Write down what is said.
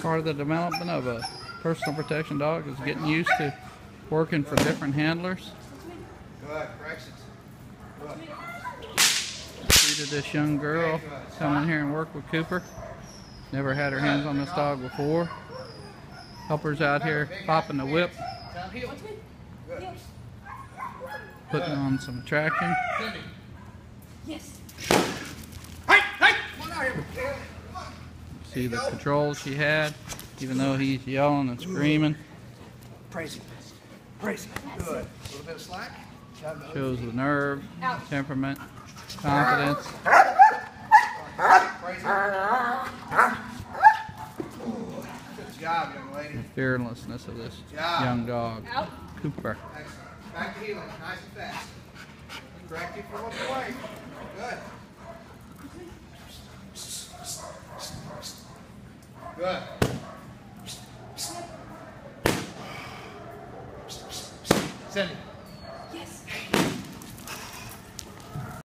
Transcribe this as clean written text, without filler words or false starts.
Part of the development of a personal protection dog is getting used to working for different handlers. Good, corrections. Good. Treated this young girl come in here and work with Cooper. Never had her hands on this dog before. Helpers out here popping the whip, putting on some traction. Yes. See the control she had, even though he's yelling and screaming. Praise him. Praise him. Good. A little bit of slack. Shows the nerve, temperament, confidence. Praise him. Good job, young lady. The fearlessness of this Job. young dog, Cooper. Excellent. Back to healing. Nice and fast. Correct you from up away. Good. Good. Cindy.